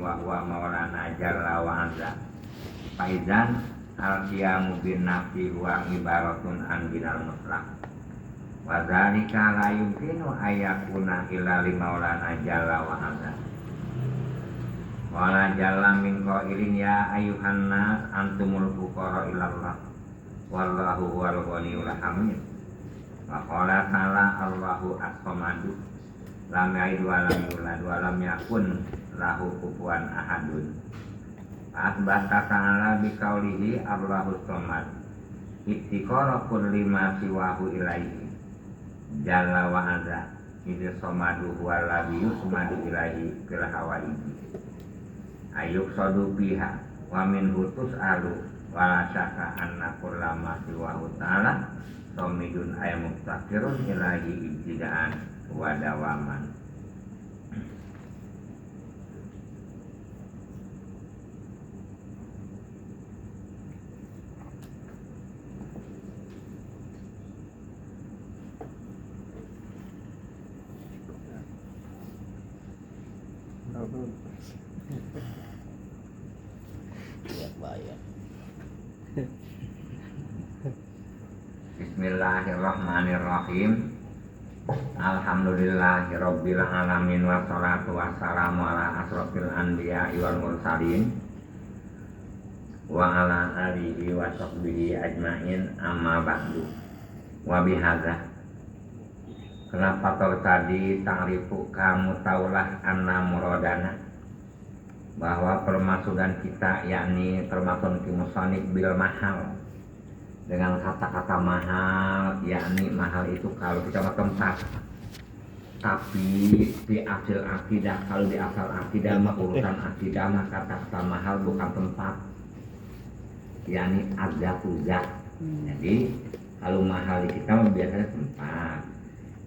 wa huwa maulana jalla wa azza. Faizan al-qiyamu bin nafi wa ibaratun an binal mutlaq. Wa dzalika la yumkinu ayakuna illa li maulana jalla wa azza. Wala jalla min qailin ya ayyuhan nas antumul fuqara ilallah wallahu huwal ghaniyul hamid. Wa qala ta'ala Allahu as-samadu lam yalid wa lam yulad wa lam yakun lahu kufuwan ahadun. Asbata ta'ala biqaulihi Allahu samad ittiqara kulli ma siwahu ilaihi jalla wa azza. Idh samadu huwa alladhi yusmadu ilaihi fil hawaiji ayuk sodu biha wa min hutus alu wala syaka anna kullama siwahu ta'ala somidun ayam muftakirun ilahi ibtidaan wa dawaman. Bismillahirrahmanirrahim. Alhamdulillahirabbil alamin wassalatu wassalamu ala asrofil anbiya'i wal mursalin wa ala alihi wa sahbihi ajmain amma ba'du. Wa bihadza kenapa tadi ta'rifu kamu taulah anna muradana bahwa permaksudan kita yakni termasuk kimusonib bil mahal dengan kata-kata mahal, yakni mahal itu kalau kita mau tempat, tapi di asal akidah, kalau di asal akidah mah urusan akidah mah kata-kata mahal bukan tempat, yakni zat. Jadi kalau mahal di kita mah biasanya tempat.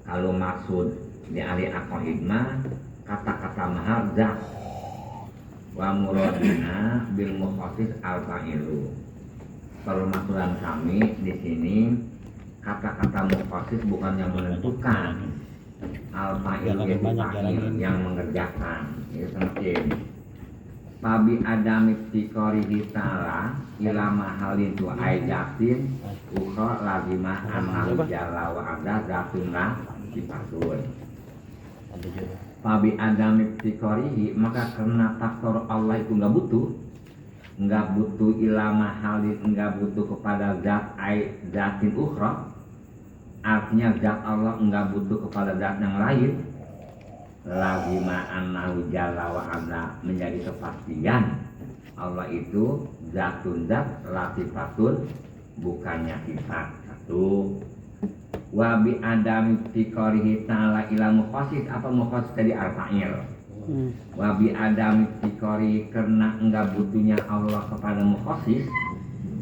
Kalau maksud di ahli aqaid mah kata-kata mahal zat. Wa muradina bil mukhassis al-fa'ilu. Permasalahan kami di sini kata-kata mukhassis bukan yang menentukan, al-fa'il itu fa'il yang mengerjakan. Itu penting. Fabi adam iftikarihi ta'ala ila mahalin tu aidatin ukhra lazimah annahu jalla wa azza zatuna sifatun. Fabi adam iftikarihi, maka karena faktor Allah itu enggak butuh ila mahalin, enggak butuh kepada zatin ukhra. Artinya zat Allah enggak butuh kepada zat yang lain. Lazima annahu jalla wa azza, menjadi kepastian Allah itu zatun zat latifatun, bukannya sifat. Satu. Wa bi adam tikorihi ta'ala ila mukhassis, apa mukhassis tadi al-fa'il. Wa bi adam tikori, karena enggak butuhnya Allah kepada mukhassis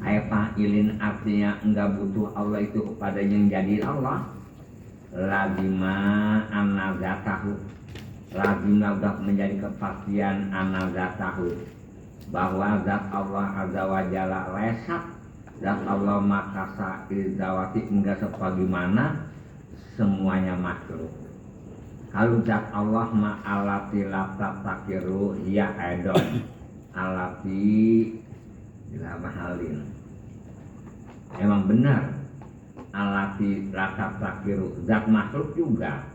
ay fa'ilin, artinya enggak butuh Allah itu kepada yang jadi Allah. Lazima anazatahu, lazimlah udah menjadi kepastian anazatahu bahwa zat Allah azza wa jalla lesat, zat Allah makasa izawati enggak sebagaimana semuanya makhluk. Kalau zat Allah ma'alati latat takiru ya edon alati bila mahalin, emang benar alati latat takiru zat makhluk juga.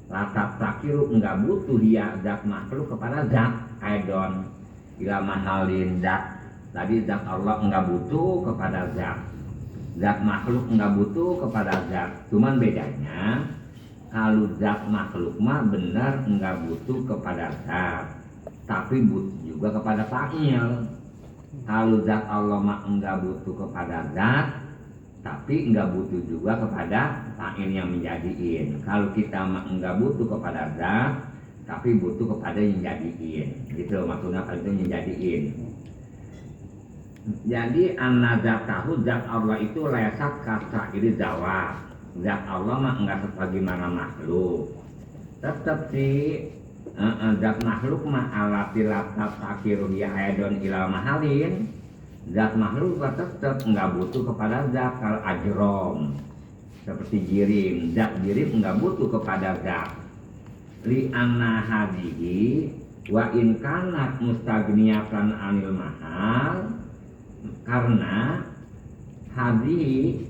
Latat takiru enggak butuh dia zat makhluk kepada zat edon bila mahalin zat. Tadi zat Allah enggak butuh kepada zat makhluk enggak butuh kepada zat. Cuman bedanya kalau zat makhluk mah benar enggak butuh kepada zat, tapi butuh juga kepada fa'il. Kalau zat Allah mah enggak butuh kepada zat, tapi enggak butuh juga kepada fa'il yang menjadiin. Kalau kita mah enggak butuh kepada zat, tapi butuh kepada yang jadiin. Gitu maksudnya kalau itu yang jadiin. Jadi an-nazatahu, zat Allah itu lesat kata ini jawab. Zat Allah mah enggak sebagaimana makhluk. Tetap sih zat makhluk mah alati latat takiru ya aidon ila mahalin. Zat makhluk tetap enggak butuh kepada zat. Kalau ajrom seperti jirim, zat jirim enggak butuh kepada zat. Li anna hadihi, Wa in kanat mustaghniyatan anil mahal, karena hadhi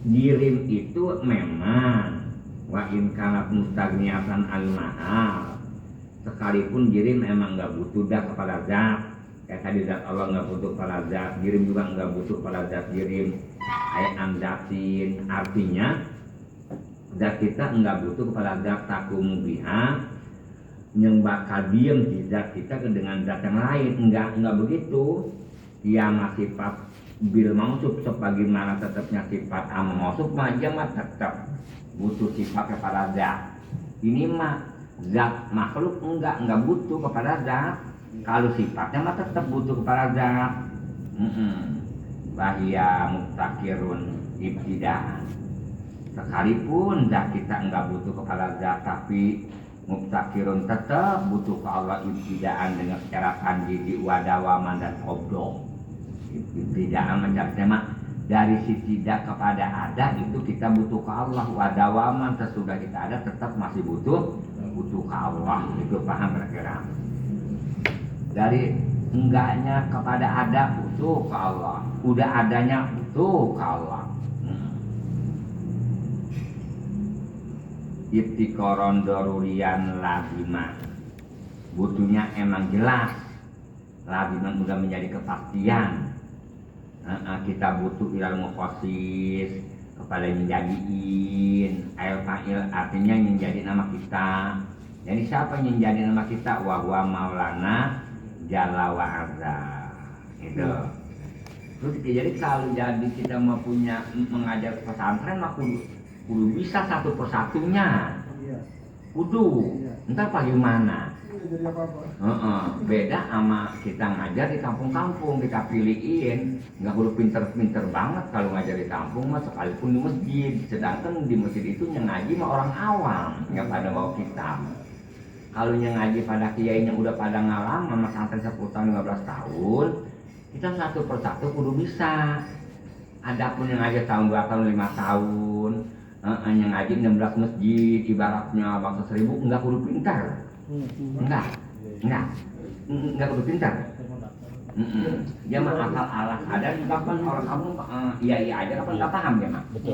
dirim itu memang wa in kanat mustaghniyatan anil mahal, sekalipun dirim memang nggak butuh dah kepada zat. Kayak tadi zat Allah nggak butuh kepada zat, dirim juga nggak butuh kepada zat dirim. Ayat andatin, artinya zat kita nggak butuh kepada zat takumu biha, yang bakal diem di zat kita dengan zat yang lain. Enggak begitu. Dia masih sifat bil mausuf sebagaimana tetapnya sifat am mausuf aja mah tetap butuh sifat kepada zat. Ini mah zat makhluk enggak butuh kepada zat. Kalau sifatnya mah tetap butuh kepada zat. Bahia muftakirun ibtidaan. Sekalipun zat kita enggak butuh kepada zat, tapi muftakirun tetap butuh ke Allah ibtidaan dengan secara pandiri wadawaman dan obdoh. Ibtidaan macam tema dari si tidak kepada ada itu kita butuh ke Allah, wadawaman sesudah kita ada tetap masih butuh ke Allah. Itu paham kira-kira? Dari enggaknya kepada ada butuh ke Allah, udah adanya butuh ke Allah. Ibtikoron dorurian lazimah, butuhnya emang jelas. Lazimah udah menjadi kepastian. Kita butuh ilal mukhasis kepada yang jadiin ail fa'il, artinya yang jadi nama kita. Jadi siapa yang jadi nama kita? Wa huwa maulana jalla wa azza. Itu. Terus jadi kalau jadi kita mau punya mengajar pesantren mah kudu bisa satu persatunya. Kudu. Entar bagaimana? Jadi apa-apa. Beda sama kita ngajar di kampung-kampung, kita pilihin. Nggak perlu pinter-pinter banget kalau ngajar di kampung mah, sekalipun di masjid. Sedangkan di masjid itu yang ngaji mah orang awam, nggak pada bawa kitab. Kalau yang ngaji pada kiai yang udah pada ngalam sama santri 10 tahun 15 tahun, kita satu persatu kudu bisa. Adapun yang ngaji tahun 2 tahun 5 tahun, yang ngaji 16 masjid ibaratnya bangsa 1000, nggak kudu pintar. Enggak perlu pintar. Dia mah asal alas ada juga kan orang kamu iya aja kapan nggak paham dia mah. Betul.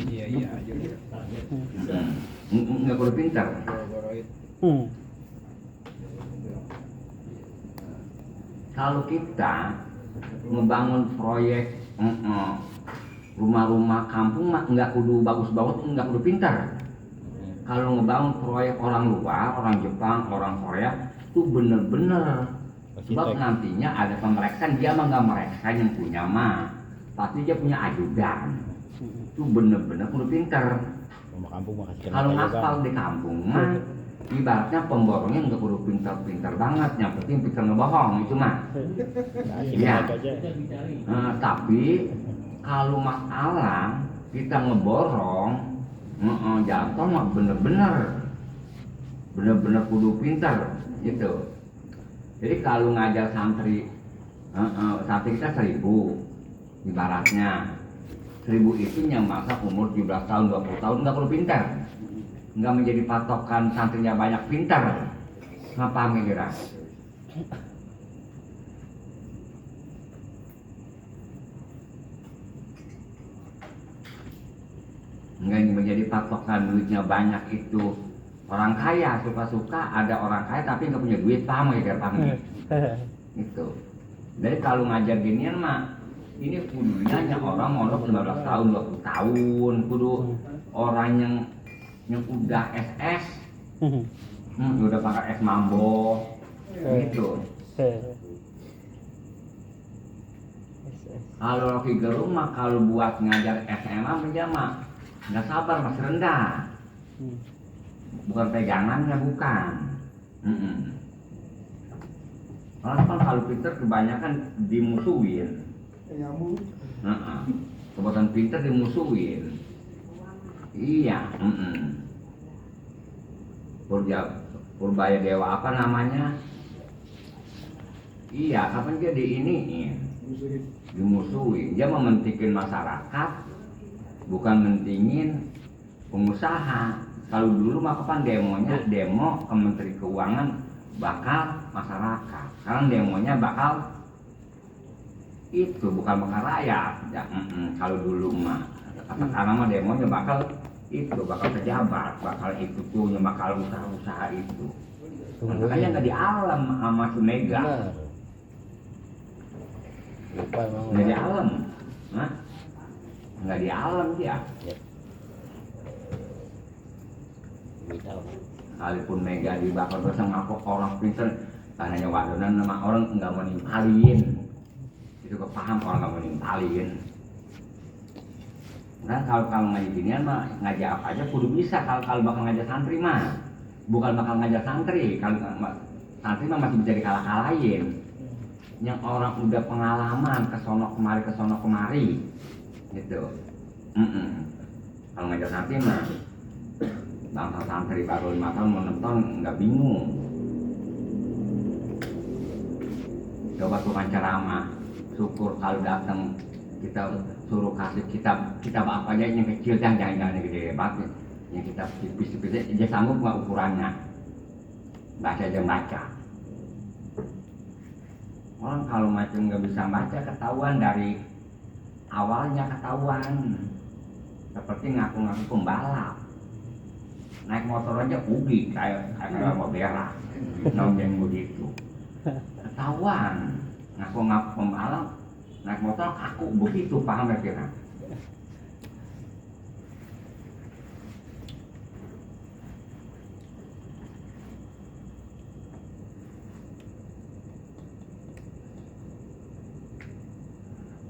Iya aja. Enggak perlu pintar. Kalau kita ngebangun proyek rumah-rumah kampung mah nggak kudu bagus-bagus, nggak kudu pintar. Kalau ngebangun proyek orang luar, orang Jepang, orang Korea, itu bener-bener. Sebab nantinya ada pemeriksaan, dia mah nggak meriksa yang punya mah, pasti dia punya ajudan. Itu bener-bener kudu pinter. Kalau ngaspal di kampung mah, ibaratnya pemborongnya nggak kudu pinter-pinter banget, yang penting pinter ngebohong itu mah. Ya. Tapi kalau masalah kita ngeborong, jatuh mah bener-bener kudu pintar gitu. Jadi kalau ngajar santri kita 1000 ibaratnya 1000 itu yang masa umur 17 tahun 20 tahun nggak perlu pintar, nggak menjadi patokan santrinya banyak pintar. Ngapa kira? Nggak menjadi patokan duitnya banyak itu. Orang kaya suka-suka ada orang kaya tapi nggak punya duit, paham ya paham gitu. Jadi kalau ngajar ginian mah ini kudunya orang mondok 15 tahun 20 tahun, kudu orang yang udah SS udah pakai es mambo gitu. Kalau Rocky Gerung mah kalau buat ngajar SMA menjama nggak sabar, masih rendah. Bukan pegangannya, bukan. Orang kan kalau pinter kebanyakan dimusuhin. Kebetulan pinter dimusuhin. Iya. Purbaya Dewa apa namanya? Iya, kapan dia dimusuhin. Dia mementingin masyarakat, bukan mentingin pengusaha. Kalau dulu mah kapan demo ke Menteri Keuangan bakal masyarakat. Sekarang demonya bakal itu bukan bakal rakyat. Ya, kalau dulu mah sekarang mah demonya bakal itu bakal pejabat, bakal itu tuh, bakal usaha-usaha itu. Makanya nggak di alam sama si Mega. Lupa emang. Nggak di alam, nah nggak di alam dia. Kalaupun Mega dibakar terus ngaku orang pinter, tanya wadonan nama orang nggak mau nimpalin. Itu kepaham orang nggak mau nimpalin. Nah kalau ngaji ginian mah ngaji apa aja kudu bisa. Kalau bakal ngajar santri mah bukan bakal ngajar santri. Kalau santri mah masih bisa dikalah-kalahin. Yang orang udah pengalaman kesono kemari gitu. Kalau ngajar santri mah bangsa santri baru 5 tahun mau 6 tahun nggak bingung. Coba tukang ceramah, syukur kalau datang kita suruh kasih kitab apa aja yang kecil, jangan yang gede banget, yang kita tipis-tipis dia sanggup nggak ukurannya, baca aja baca. Orang kalau macam nggak bisa baca ketahuan dari awalnya ketahuan, seperti ngaku-ngaku pembalap, naik motor aja ugi kayak mau berak, nongeng begitu, ketahuan ngaku-ngaku pembalap. Naik motor aku begitu, paham ya kira?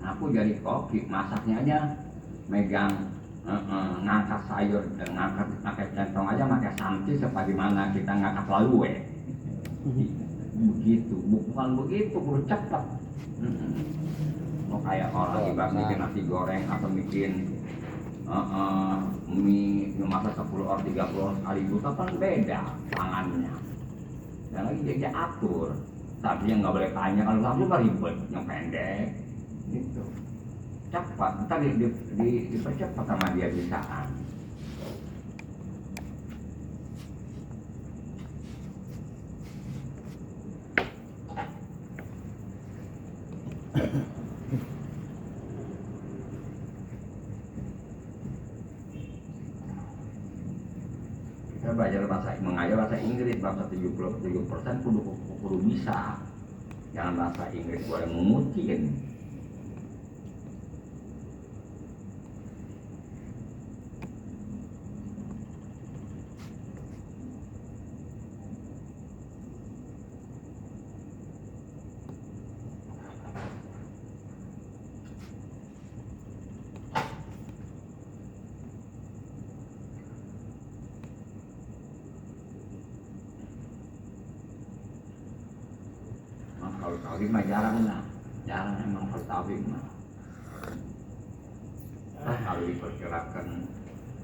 Aku jadi koki, masaknya aja megang ngangkat sayur, ngangkat pakai centong aja pakai santi sebagaimana kita ngangkat lalu begitu, bukan begitu, perlu cepat. Mau kayak orang ibarat bikin nasi goreng atau bikin mie masak 10 or 30 or sekali buka kan beda tangannya. Dan lagi dia atur, tapi yang nggak boleh tanya kalau kamu mah ribet, yang pendek gitu. Cepat, ntar dipercepat sama dia bisaan. Kita belajar mengajar bahasa Inggris bahasa 77% kudu bisa. Jangan bahasa Inggris boleh memutin. Kalau tauhid mah jarang emang kalau tauhid mah. Kalau diperkirakan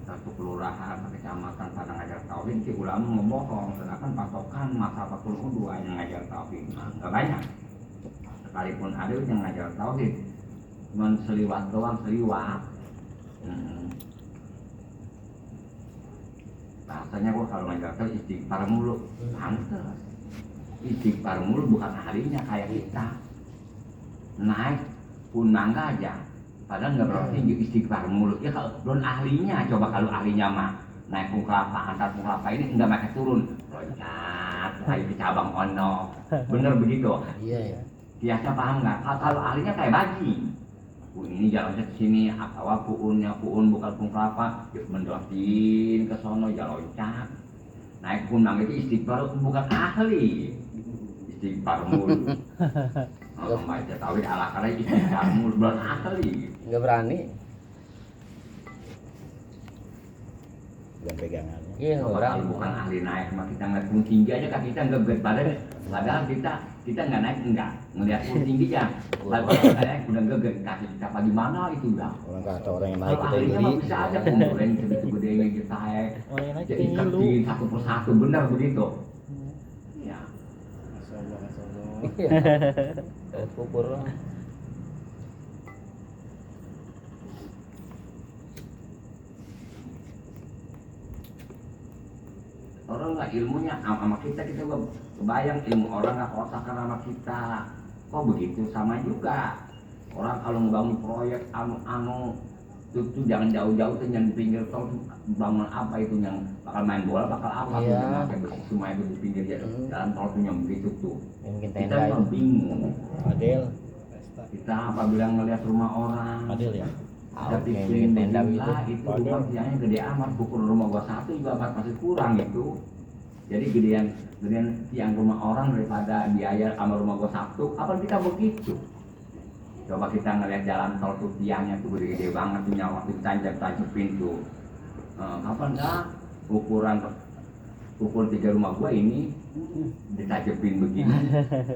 satu kelurahan atau kecamatan pada ngajar tauhid, si ulama ngebohong, sedangkan patokan masa 42 yang ngajar tauhid mah nggak banyak. Sekalipun ada yang ngajar tauhid, cuma seliwat doang, seliwat. Bahasanya gua kalau ngajar tauhid istighfar mulu, pantes. Istighfar mulu bukan ahlinya kayak kita naik pun mangga aja padahal nggak berarti istighfar mulu ya. Kalau belum ahlinya, coba kalau ahlinya mah naik pun kelapa, antar pun kelapa ini nggak pakai turun loncat kayak ke cabang ono, bener begitu? Iya. Biasa paham nggak? Kalau ahlinya kayak baji, ini jalannya ke sini, atau puun bukan pun kelapa mendotin ke sono jalan loncat naik pun mangga itu istighfar bukan ahli. Istighfar mulu. Kalau baca tauhid ala kala istighfar mulu belum ahli. Enggak berani. Belum pegangannya. Iya, Kalau bukan ahli naik mah kita ngeliat pun tinggi aja kan kita nggak berat badan. Padahal kita nggak naik enggak ngeliat pun tinggi ya. Lalu kalau naik udah geget kaki kita apa gimana itu udah. Orang kata orang yang naik Kalau kita ahlinya iri. mah bisa aja pemulaian segede-gedenya kita jadi kaki satu persatu benar begitu. Ya. Kubur. Orang nggak ilmunya sama kita Kebayang ilmu orang nggak kotakan sama kita. Kok begitu sama juga. Orang kalau ngebangun proyek anu itu jangan jauh-jauh tuh yang di pinggir tol tuh bangun apa itu yang bakal main bola bakal apa tuh Iya. yang pakai besi semua itu di pinggir jalan tol tuh yang begitu tuh. Yang bikin Kita tenda memang itu. bingung. Adil. Kita apabila ngelihat rumah orang, Adil ya. kita Oke, pikirin bikin tenda beginilah, gitu. itu rumah tiangnya gede amat, ukur rumah gua satu juga masih kurang itu. Jadi gedean tiang rumah orang daripada biaya sama rumah gua satu, apa kita begitu? Coba kita ngelihat jalan tol tuh tiangnya tuh gede-gede banget tuh nyawa tuh tancap-tancapin tuh. Kapan dah ukuran 3 rumah gua ini ditajepin begini,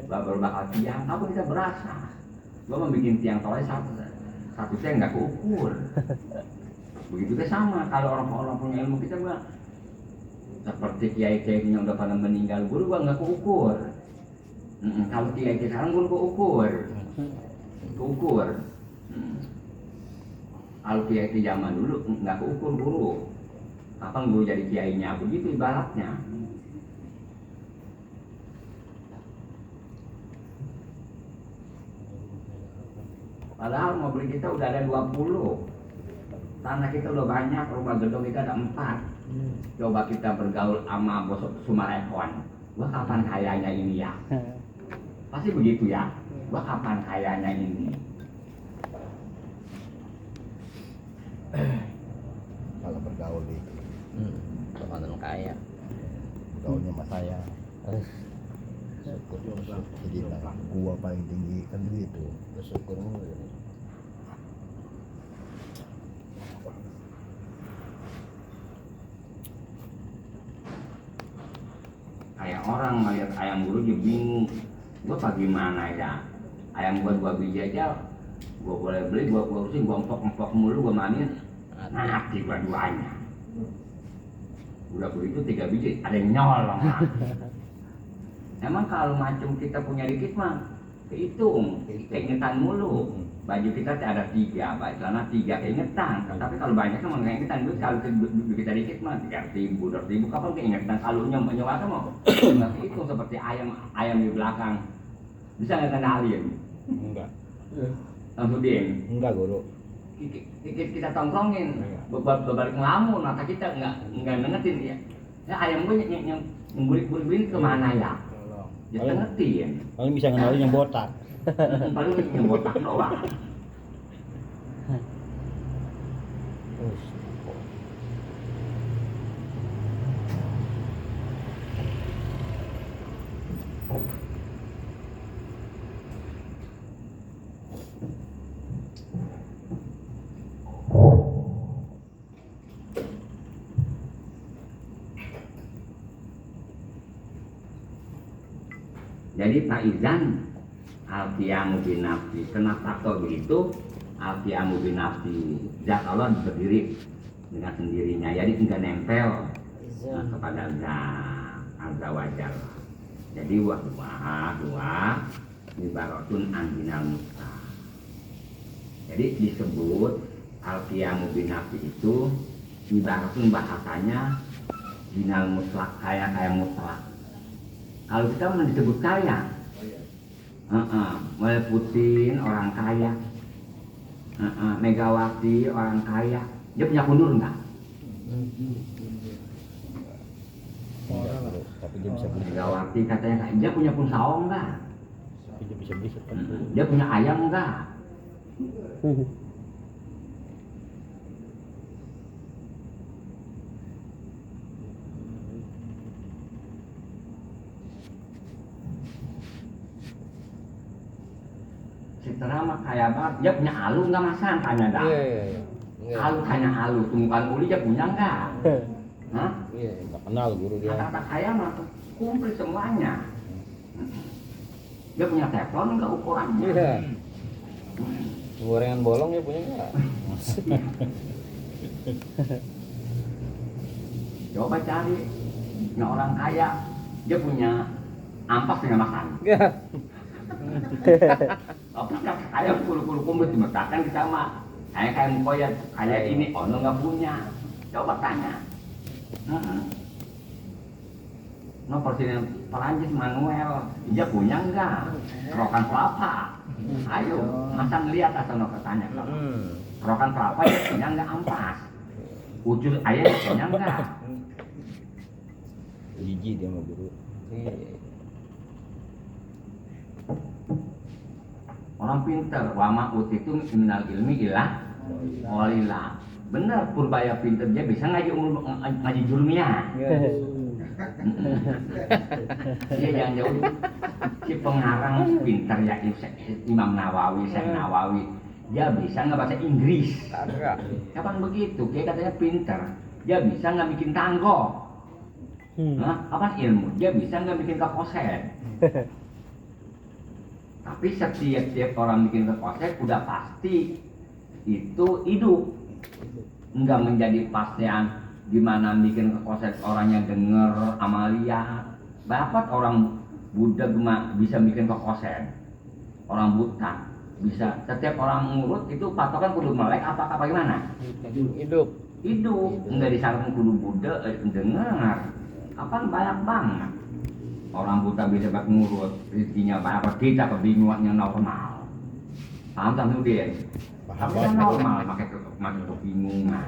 baru bakal tiang, apa kita berasa? Gua mau bikin tiang tolnya satu tiang nggak keukur. Begitu juga sama kalau orang-orang punya ilmu kita gua seperti kiai-kiai yang udah pada meninggal, gua nggak keukur. Kalau kiai-kiai sekarang gua keukur. Kalau kiai zaman dulu nggak keukur guru. Kapan guru jadi kiainya begitu ibaratnya. Padahal mobil kita udah ada 20. Tanah kita udah banyak, rumah gedung kita ada 4. Coba kita bergaul sama bos Sumarekon. Gua kapan kayanya ini ya? Pasti begitu ya. Gua kapan kayanya ini? Kalau bergaul itu Teman kaya. bergaulnya sama saya. Jadi lah, gua paling tinggi kan begitu. Bersyukur mulu. Kayak orang ngeliat ayam guru dia bingung. Gua bagaimana ya? Ayam gua 2 biji aja, gua boleh beli, gua urusin, gua empok mulu, gua manis. Mati dua-duanya. Udah begitu 3 biji, ada yang nyolong. Emang kalau macam kita punya dikit mah kehitung, keingetan mulu. Baju kita ada 3, baju celana 3, keingetan. Tapi kalau banyak kan keingetan. Kalau kita dikit mah 3.000, 2.000, kapan keingetan? Kalau nyoba mau nggak kehitung seperti ayam di belakang. Bisa nggak kenalin? Enggak. Langsung Enggak, Guru. kita tongkrongin, berbalik ngelamun, maka kita nggak nengetin ya. Ya ayam gue yang burik-burik kemana ya? Ya nengetin. Paling bisa kenalin yang botak. Paling yang botak doang. Jadi Pak Izan al-qiyamu binafsi, kenapa kok begitu? Al-qiyamu binafsi, zat Allah berdiri dengan sendirinya, jadi tidak nempel kepada zat azza wa jalla. Jadi dua ibaratun anjinal musta. Jadi disebut al-qiyamu binafsi itu ibaratun bahasanya binal mutlak, kayak mutlak. Kalau kita mau disebut kaya, Mulai Putin orang kaya, Megawati orang kaya, dia punya kundur nggak? Tapi dia bisa beli. Megawati katanya dia punya pun saung nggak? Tapi dia bisa beli seperti. Dia punya ayam nggak? Citra mah kaya banget, dia punya alu nggak masan tanya dah. Iya. Alu tanya alu, tumbukan uli dia punya nggak? Hah? Iya, nggak kenal guru dia. Kata kaya mah kumplit semuanya. Dia punya teflon nggak ukurannya? Iya. Gorengan bolong ya punya nggak? Coba cari, punya orang kaya, dia punya ampas punya makan. Apa kaya kulu kumplit dimetakan kita mah. Kayak mukoya, kayak ini, ono nggak punya. Coba tanya. No persen Perancis manual, dia punya enggak? Kerokan kelapa. Ayo, masa ngeliat atau no katanya kalau kerokan kelapa dia punya enggak ampas? Ucus ayam punya enggak? Jijik dia mau guru. Iya. Orang pinter, wama utitu minal ilmi ilah walilah. Bener, Purbaya pinter, dia bisa ngaji jurumiyah. Iya jangan jauh. Si pengarang pinter ya Imam Nawawi, Syekh Nawawi, dia bisa nggak bahasa Inggris. Kagak. Kapan begitu? Dia katanya pinter, dia bisa nggak bikin tanggo. Nah, apa ilmu? Dia bisa nggak bikin kekoset. Tapi setiap orang bikin kekoset udah pasti itu hidup, nggak menjadi pastian gimana bikin kekoset orangnya denger amalia. Dapat orang Buddha bisa bikin kekoset, orang buta bisa. Setiap orang ngurut itu patokan kudu melek apa gimana? Hidup. Hidup, nggak disyaratkan kudu Buddha dengar. Kapan banyak banget orang buta bisa buat ngurut, rezekinya banyak, kita kebingungan yang normal. Paham tak dia? Tapi kan normal pakai kebingungan.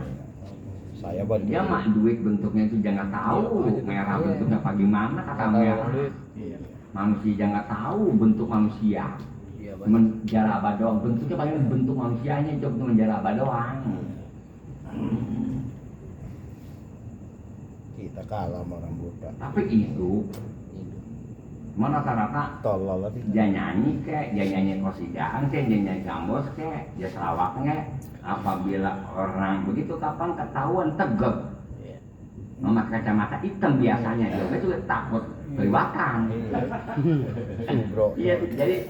Saya buat Dia mah duit bentuknya itu jangan tahu, merah bentuknya apa gimana kata merah. Manusia jangan tahu bentuk manusia. Cuman jaraba doang, bentuknya paling bentuk manusianya cuma jaraba doang. kita kalah sama orang buta. Tapi itu mana rata-rata Tolol lagi. dia nyanyi kek, dia nyanyi kosidaan kek, dia nyanyi gambos kek, dia selawak kek. Apabila orang begitu kapan ketahuan tegep memakai kacamata hitam biasanya dia juga takut keliwatan. Bro. Iya, jadi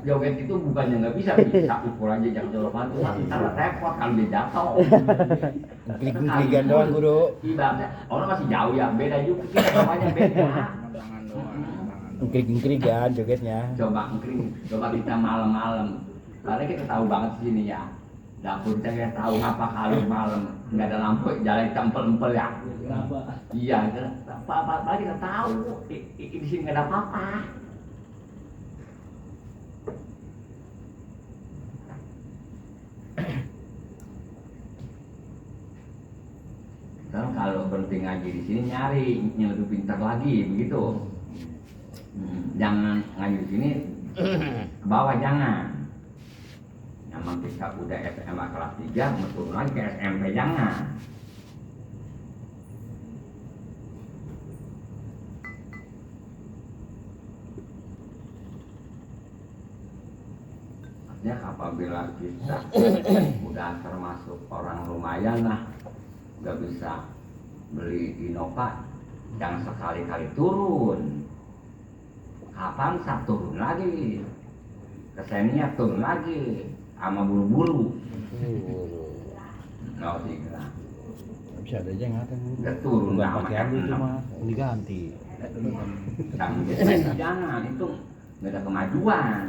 joget itu bukannya nggak bisa ukur aja jangan jorokan tuh ntar repot kalau dia jatuh. Klik-klikan doang guru. Ibaratnya orang masih jauh ya, beda juga kita namanya beda. Klik-klikan jogetnya. Coba kita malam-malam, karena kita tahu banget sini ya. Dapur saya tahu apa kalau malam nggak ada lampu jalan tempel-empel ya. Iya, apa kita tahu di sini nggak ada apa-apa. Dan kalau berhenti ngaji di sini nyari yang lebih pintar lagi begitu. Jangan ngaji di sini ke bawah jangan. Memang kita udah SMA kelas 3 mau turun lagi ke SMP jangan. Artinya apabila kita udah termasuk orang lumayan lah, nggak bisa beli Innova, jangan sekali-kali turun. Kapan saat turun lagi? Keseninya turun lagi. Sama buru-buru nggak sih kira Bisa ada aja ngatain guru. udah turun Nggak sama pakai abu itu mah diganti. jangan itu nggak ada kemajuan.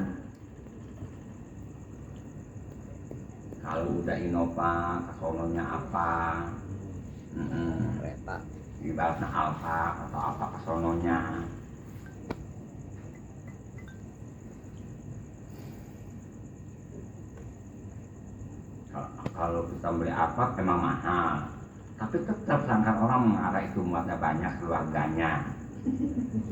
Kalau udah Innova kesononya apa Kereta. ibaratnya Alfa atau apa kesononya. Kalau kita beli apa memang mahal, tapi tetap sangka orang mengarah itu muatnya banyak keluarganya.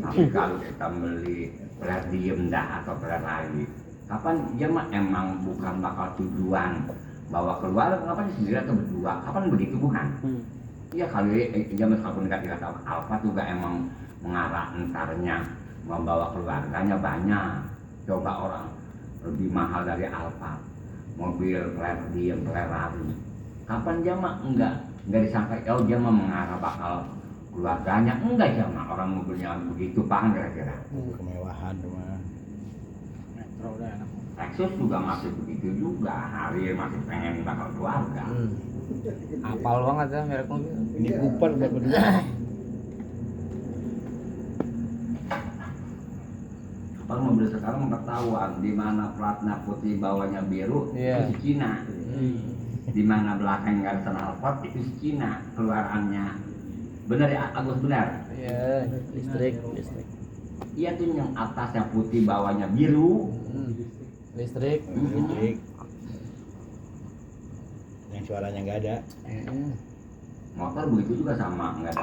Tapi kalau kita beli peler diem dah atau peler lagi, kapan dia mah emang bukan bakal tujuan bawa keluar, kapan sendiri atau berdua, kapan begitu bukan? Iya kali dia meskipun nggak tahu Alfa juga emang mengarah entarnya membawa keluarganya banyak. Coba orang lebih mahal dari Alfa. Mobil peler diem peler lari, kapan dia mah enggak disangka oh dia mah mengarah bakal keluarganya enggak dia mah orang mobilnya begitu paham kira-kira. Kemewahan mah. Lexus juga masih begitu juga, hari masih pengen bakal keluarga. Apal banget ya merek mobil. Ini Cooper buat berdua. Kalau mobil sekarang ketahuan di mana platnya putih bawahnya biru itu si Cina. Di mana belakang nggak ada knalpot itu si Cina keluarannya. Benar ya Agus benar? Iya, listrik. Iya tuh yang atasnya putih bawahnya biru. Listrik. Listrik. Yang suaranya nggak ada. Motor begitu juga sama, nggak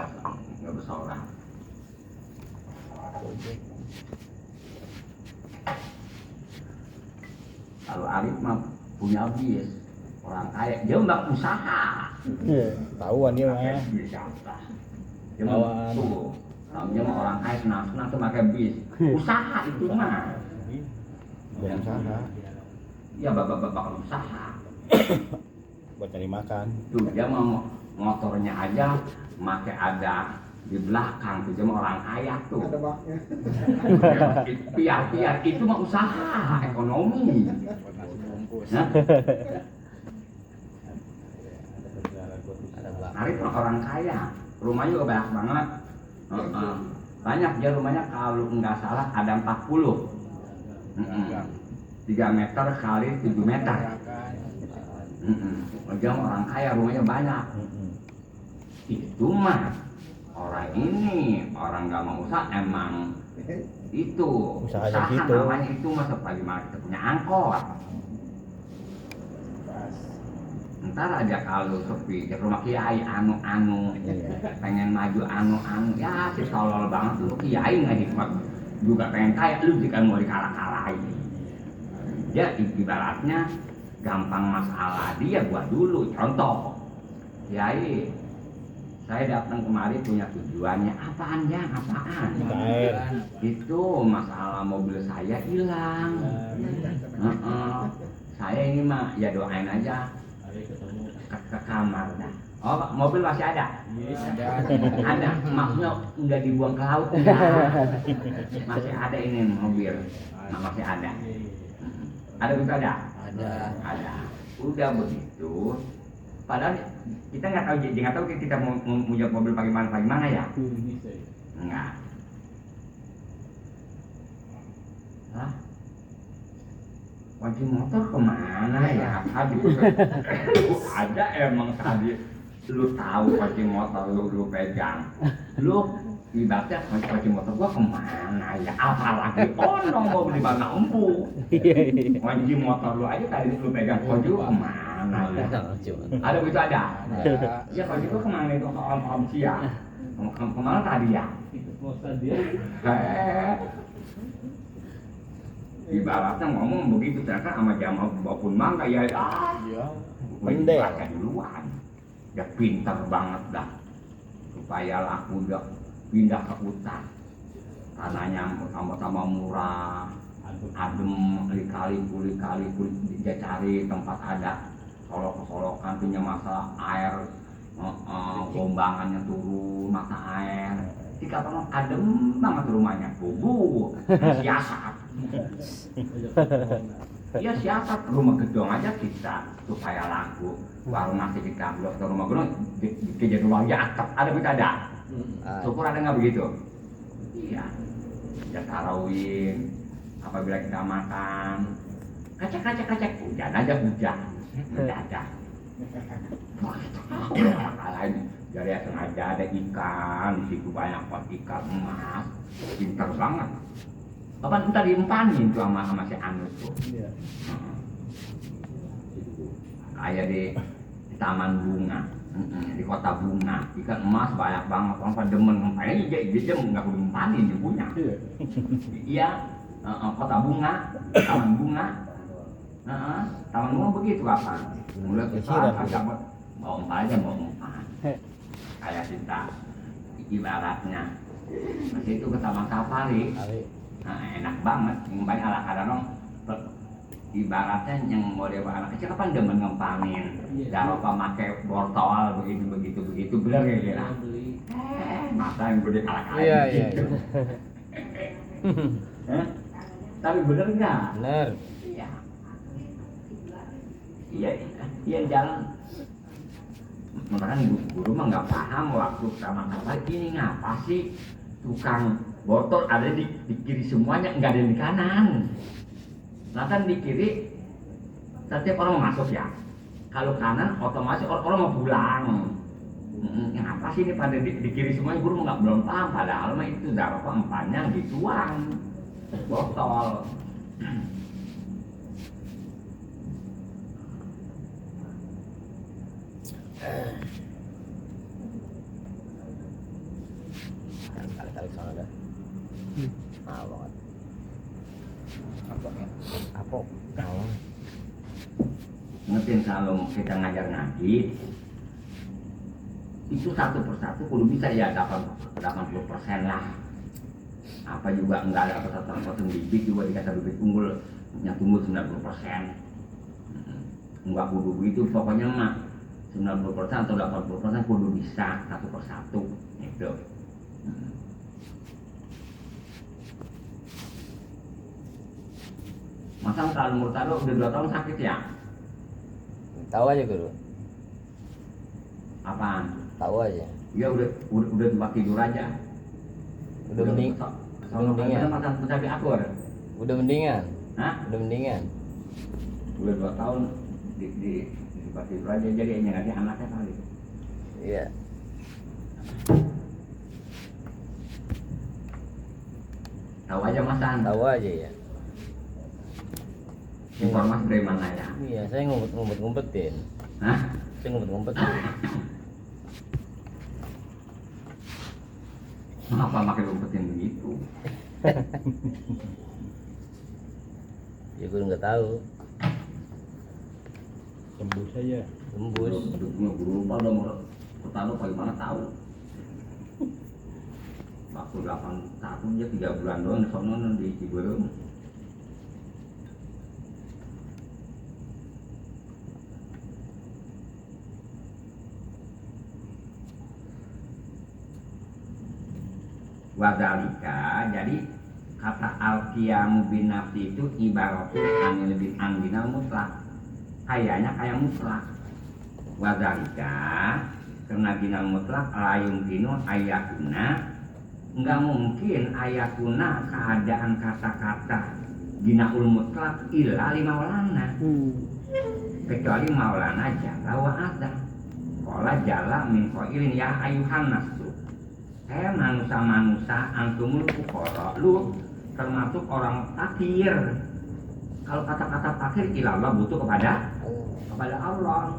bersuara. Kalau Arif mah punya bis, orang kaya, dia nggak usaha. Tahuan dia mah. Bis apa? Dia mah Tahuan. tuh, dia mah orang kaya senang-senang tuh pakai bis. Usaha itu mah, Bukan usaha. ya bapak-bapak usaha. Buat cari makan. Tuh dia mau motornya aja, make ada di belakang tuh dia mah orang kaya tuh. Ada baknya. Piar itu mah usaha ekonomi. Nah, Ada belakang. Arif mah orang kaya, rumahnya juga banyak banget. Banyak dia rumahnya kalau nggak salah ada 40. 3 meter kali 7 meter. Dia mah orang kaya, rumahnya banyak. Itu mah orang ini orang nggak mau usaha emang itu Usahanya usaha gitu. namanya itu mah seperti mana kita punya angkot. Ntar aja kalau sepi di rumah kiai anu pengen maju anu ya si tolol banget lu kiai nggak hikmat juga pengen kaya lu jika mau dikalah-kalahin ya ibaratnya gampang masalah dia buat dulu contoh kiai saya datang kemari punya tujuannya apaan Air. itu masalah mobil saya hilang. Saya ini mah ya doain aja ke kamar dah. Oh mobil masih ada? Ada, maksudnya nggak dibuang ke laut ya. Masih ada ini mobil, masih ada. Ada begitu ada? Ada. Udah begitu. Padahal kita nggak tahu, dia nggak tahu kita mau jawab mobil bagaimana ya? Enggak. Hah? Kunci motor kemana ya? Tadi ada emang tadi lu tahu kunci motor lu pegang. Lu ibaratnya kunci motor gua kemana ya? Apalagi ono mau beli mana empu. Kunci motor lu aja tadi lu pegang kunci lu kemana ya? Ada begitu ada? Ya kunci gua kemana itu om siang? Kemana tadi ya? Ibaratnya ngomong begitu ternyata sama jamaah maupun mangga ya Pendek. duluan ya pintar banget dah supaya laku udah pindah ke hutan tanahnya sama-sama murah adem kali dia cari tempat ada solok-solokan punya masalah air gombangannya turun mata air jika kamu adem banget rumahnya bubu siasat. Ya siasat rumah gedong aja kita supaya laku warung nasi kita belum ke rumah gedong dikejar rumahnya atap ada kita ada syukur ada nggak begitu iya ya tarawih apabila kita makan kacek hujan aja mendadak lain jadi sengaja ada ikan di situ banyak pot ikan emas pintar banget kapan ntar diempanin tuh sama si Anus tuh kayak di taman bunga di kota bunga ikan emas banyak banget orang pada demen ngempanin dia nggak perlu empanin dia punya iya kota bunga taman bunga taman bunga begitu apa mulai kita agak mau umpan kayak kita ibaratnya masih itu ke taman safari enak banget banyak ala kadang ibaratnya yang model anak kecil kapan demen ngempanin jangan lupa pakai bortol begitu bener ya masa yang gede kalah Iya. tapi bener nggak Bener. iya jalan makanya guru mah nggak paham waktu sama kapal ini ngapa sih tukang botol ada di kiri semuanya nggak ada di kanan. Nah kan di kiri setiap orang masuk ya. Kalau kanan otomatis orang mau pulang. Apa sih ini pada di kiri semuanya guru nggak belum paham padahal mah itu darah empatnya dituang botol. Tarik sana dah. Mahal banget. Apa? Mahal. Ngertiin kalau kita ngajar ngaji itu satu persatu kudu bisa ya 80% lah. Apa juga enggak ada persen bibit juga dikata bibit unggul yang tumbuh 90%. Enggak kudu begitu pokoknya mah 90% atau 80% kudu bisa satu persatu gitu. Masa kalau Murtado udah 2 tahun sakit ya? Tahu aja guru. Apaan? Tahu aja. Ya udah tempat tidur aja. Udah mending. Soalnya mendingan. pasang pencapi akur. Udah mendingan. Hah? Udah mendingan. Udah 2 tahun di tempat tidur aja jadi hanya ngasih anaknya kali. Iya. Tahu aja masan. Tahu aja ya. Informasi dari mana ya? Iya, saya ngumpetin. Hah? Saya ngumpetin. Kenapa makin umpetin begitu? Ya guru nggak tahu. Tembus saja. Tembus. Guru pada mau pertama bagaimana tahu? Waktu 81 dia 3 bulan doang di sono di Ciberem. Wadalika, jadi kata al-qiyamu bin nafsi itu ibaratul anil bin anbinal mutlak, kayaknya kayak mutlak. Wadalika karena binal mutlak layung dino ayatuna, nggak mungkin ayatuna keadaan kata-kata binaul mutlak illa li maulana, kecuali maulana jalla wa azza. Qala jalla min qailin ya ayuhan nasu, manusia antumul fuqara, lu termasuk orang fakir. Kalau kata-kata fakir ilallah butuh kepada Allah.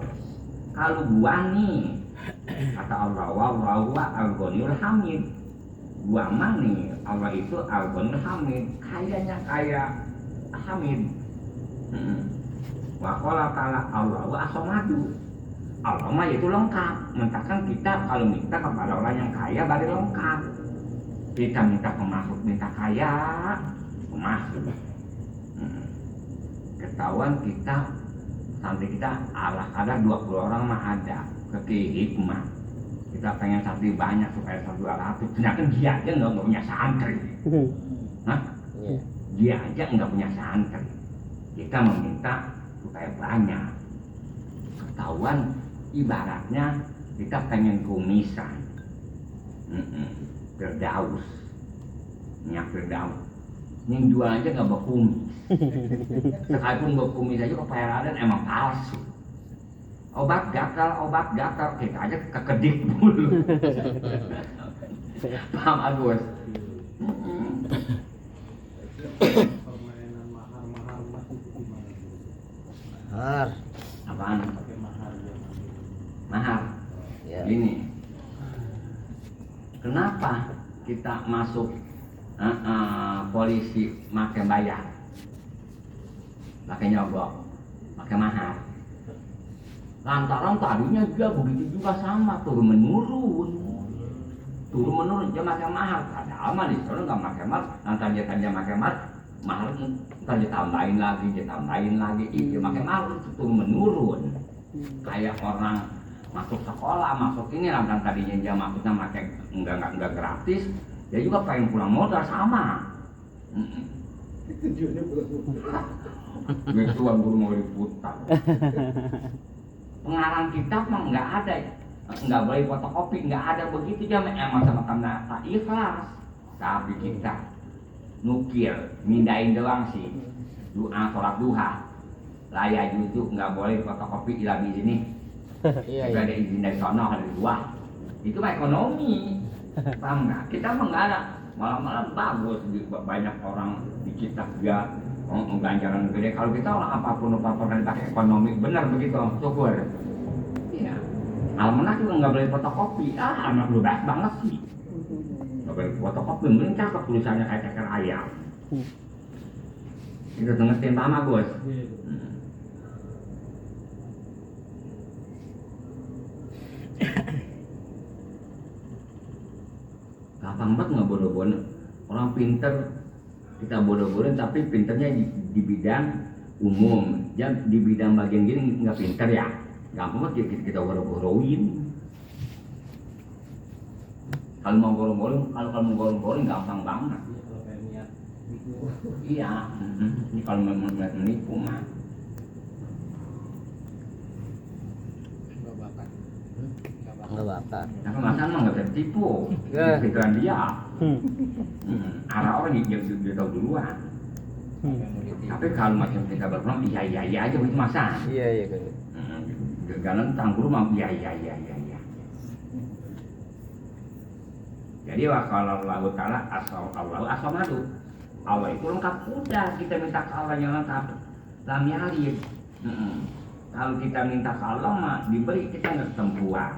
Kalau gua nih kata Allah wallahu al-ghaniyul hamid, gua mah nih Allah itu al-ghaniyul hamid, kayaknya kayak hamid. Wa qala ta'ala Allahu as-samadu, Allah mah itu lengkap. Mentakan kita kalau minta kepada orang yang kaya balik lengkap. Kita minta pemasuk, minta kaya pemasuk. Ketahuan kita santri kita Allah ada 20 orang mah ada. Keki hikmah kita pengen santri banyak supaya 200. Sedangkan dia aja nggak punya santri. Hah? Iya. Dia aja nggak punya santri. Kita meminta supaya banyak. Ketahuan ibaratnya kita pengen kumisan, Firdaus, minyak Firdaus, yang jual aja nggak berkumis. Sekalipun berkumis aja keperadaan emang palsu. Obat gatal kita aja kekedip dulu. Paham Agus? Permainan mahar masih gimana? Mahar. Apaan? Pakai mahar ya. Mahal. Ya. Ini kenapa kita masuk polisi pakai bayar, pakai nyogok, pakai mahal? Lantaran tadinya juga begitu juga sama, turun menurun dia pakai mahal. Padahal mah di sana nggak pakai mahal, lantaran dia pakai mahal, ntar ditambahin lagi, dia pakai mahal itu turun menurun. Kayak orang masuk sekolah, masuk ini lah, dan tadinya dia maksudnya pakai enggak gratis, dia juga pengen pulang modal sama. Tujuannya bulan Betuan guru mau diputar. Pengarang kitab mah nggak ada, nggak boleh fotokopi, nggak ada begitu dia emang sama tanda tak ikhlas. Tapi kita nukil, mindahin doang sih. Doa sholat duha, layak itu nggak boleh fotokopi ilah di sini. Iya, Juga iya. ada izin dari sono, dari luar. Itu mah ekonomi. Paham nggak? Kita mah nggak ada, malah bagus, banyak orang dicipta dia ganjaran gede. Kalau kita orang apapun kan pakai ekonomi, benar begitu, syukur. Iya. Almanak juga nggak boleh fotokopi. Anak lu baik banget sih. Nggak boleh fotokopi, mending cakep tulisannya kayak ceker ayam. Itu ngertiin paham Agus? Gampang banget nggak bodoh-bodoh. Orang pinter kita bodoh-bodoh, tapi pinternya di bidang umum. Dia di bidang bagian gini nggak pinter ya. Gampang banget kita bodoh-bodohin. Kalau mau bodoh-bodohin gampang banget. Kalau kayak niat gitu. Iya. Ini kalau mau menipu mah. Nggak bakat. Enggak bakar. Nah, kemasan mah nggak bisa ditipu. Ya. Pikiran dia. Arah orang dia tahu duluan. Tapi kalau macam kita berpeluang, iya aja itu masa. Iya kan. Galang tanggur mah iya. Jadi kalau Allah Ta'ala asal madu. Allah itu lengkap, udah kita minta ke Allah yang lengkap. Lam yalid. Kalau kita minta ke Allah mah diberi, kita nggak ketempuan.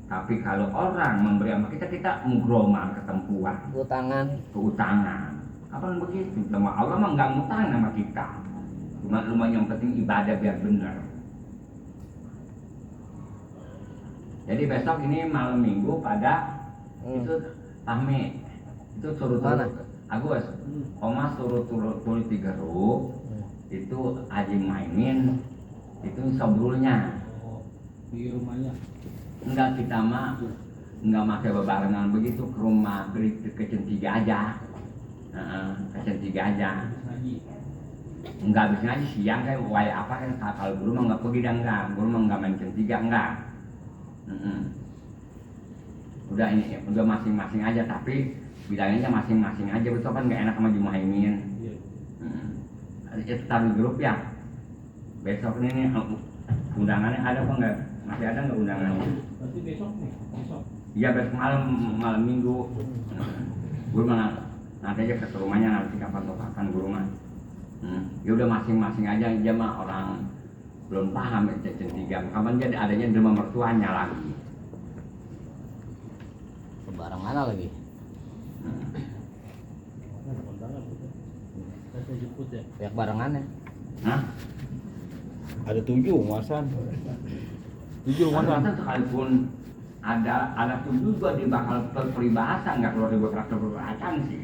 Tapi kalau orang memberi sama kita mugroman, ketempuan, keutangan. Kapan begitu? Sama Allah mah nggak ngutang sama kita. Cuma lumayan yang penting ibadah biar benar. Jadi besok ini malam minggu pada itu Tahmi itu suruh Agus, Oma suruh tulis 3 huruf. Itu Aji mainin itu sobrulnya. Di rumahnya. Enggak, kita mah enggak pakai bebarengan begitu, ke rumah ke Centiga aja. Ke Centiga aja. Ngaji. Enggak habis ngaji siang kayak waya apa kan, kalau guru mah enggak pergi dah, enggak. Guru mah enggak main Centiga, enggak. Udah ini udah masing-masing aja, tapi bilangnya masing-masing aja, betul kan enggak enak sama Jumaimin. Iya. Itu taruh grup ya. Besok ini undangannya ada apa enggak? Masih ada enggak undangannya? Berarti besok nih, besok. Iya, besok malam minggu. Guru mah nanti aja ke rumahnya, nanti kapan guru mah. Ya udah masing-masing aja, dia mah orang belum paham Centiga. Kapan jadi adanya demam mertuanya lagi. Kebarengan lagi. Ada kondangan gitu. Saya jemput ya. Pihak barengannya. Hah? Ada 7 masan. 7 masan. Kan sekalipun ada tuh juga dia bakal peribahasa, nggak keluar dari traktor peribahasaan sih.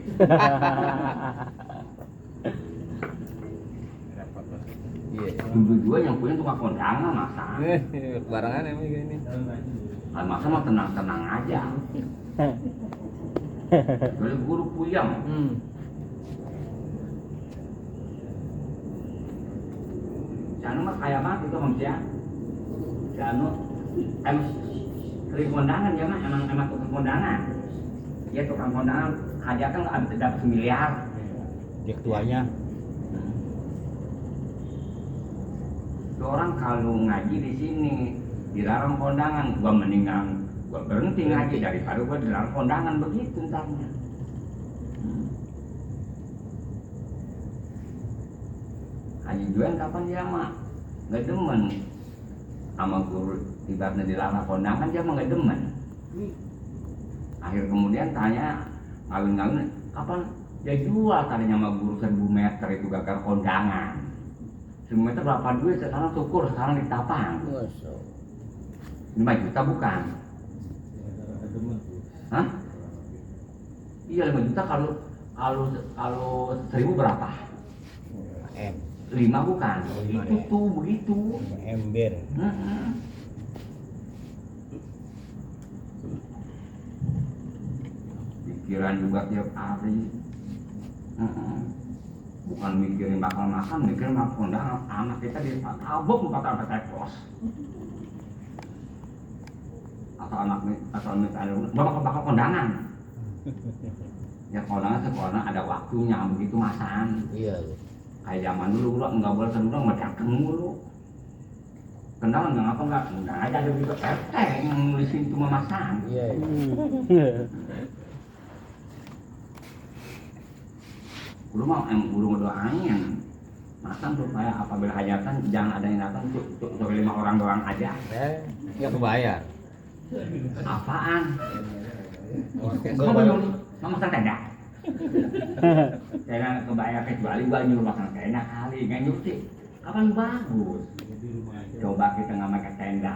Iya. Tujuh juga yang punya tukang kondangan masa. Barengan emang gini. Kalau masa mah tenang-tenang aja. Jadi guru puyeng. Anu mah kaya banget itu manusia. Anu sering kondangan dia mah emang tukang kondangan. Dia tukang kondangan, hajatan nggak bisa dapat 1 miliar. Dia ketuanya. Itu orang kalau ngaji di sini dilarang kondangan, gua mendingan gua berhenti ngaji daripada gua dilarang kondangan begitu entarnya. Haji Juan kapan dia mah nggak demen sama guru, ibaratnya dilarang kondangan dia mah nggak demen. Akhir kemudian tanya ngawin kapan dia jual, tadinya sama guru 1000 meter itu gagal kondangan. 1000 meter berapa duit sekarang, syukur sekarang ditapang. 5 juta bukan? Hah? Iya 5 juta, kalau 1000 berapa? M. 5 bukan? Lima Itu ya. tuh begitu. Ember. Pikiran juga tiap hari. Bukan mikirin bakal makan, mikirin bakal kondangan. Anak kita ditabok 4 sampai tepos. Atau bakal kondangan. Ya kondangan sekolah ada waktunya, begitu masaan. Iya. Kayak zaman dulu nggak boleh tendang, datang mulu. Kenal nggak apa nggak? Nggak ada juga RT yang nulisin cuma masang. Iya. Guru mau guru ngedoain masang supaya apabila hajatan jangan ada yang datang cuk 5 orang doang aja. Nggak kebayar. Apaan? Enggak Mau masang tenda? Tenda kebayar kecuali gua nyuruh masang tenda kali nggak nyuci. Kapan bagus? Di rumah aja. Coba kita nggak pakai tenda.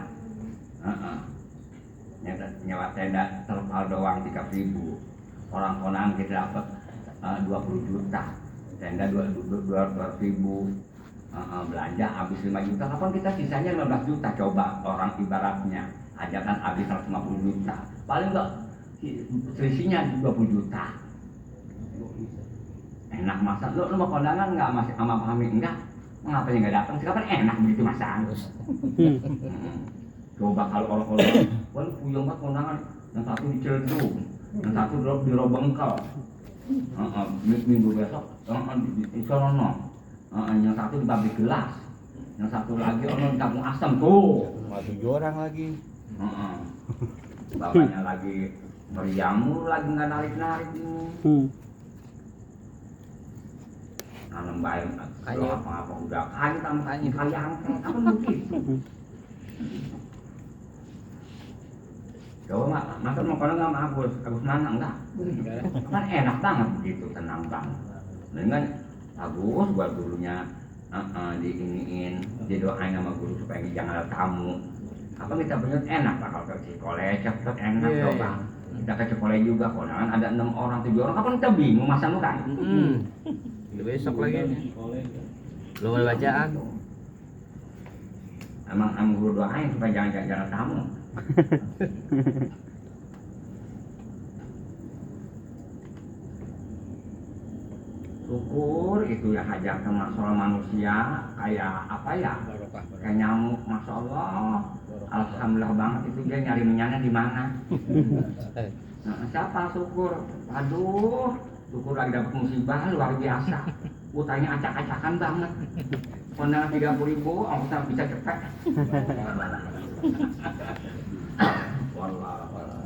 Nyewa tenda terpal doang 3.000. Orang konang kita dapat 20 juta. Tenda 200.000. Belanja habis 5 juta. Kapan kita sisanya 15 juta? Coba orang ibaratnya hajatan habis 150 juta. Paling enggak selisihnya 20 juta. Enak masak. Lu mau kondangan nggak masih sama pahami enggak? Mengapa nggak datang? Sekarang enak begitu masak. Coba kalau orang-orang, wah puyeng banget kondangan. Yang satu di Ciledug, yang satu di Robengkel. Minggu besok, di Sorono. Yang satu di pabrik gelas. Yang satu lagi orang di Kampung Asam tuh. Cuma 7 orang lagi. Bapaknya lagi berjamur, lagi nggak narik-narik ini. Nanam bayam, kalau apa-apa udah kayu tambah kali angkat, apa begitu? Coba masa mau kono nggak sama Agus mana enggak? Kan enak banget begitu, tenang banget. Dengan Agus buat gurunya diiniin, didoain sama guru supaya jangan ada tamu. Apa kita punya enak lah kalau ke Cikole, cepet enak coba. Kita ke Cikole juga, kondangan ada 6 orang 7 orang, kapan kita bingung masa lu kan? Besok lagi. Oleh. Belum ada bacaan. Emang guru doain supaya jangan tamu. Syukur itu ya hajatan masalah manusia kayak apa ya? Kayak nyamuk, masya Allah. Alhamdulillah banget itu dia nyari minyaknya di mana? Nah, siapa syukur? Aduh, syukur lagi dapat musibah luar biasa. Utangnya acak-acakan banget. Kondangan 30.000, ongkosnya bisa cepet. Wallah.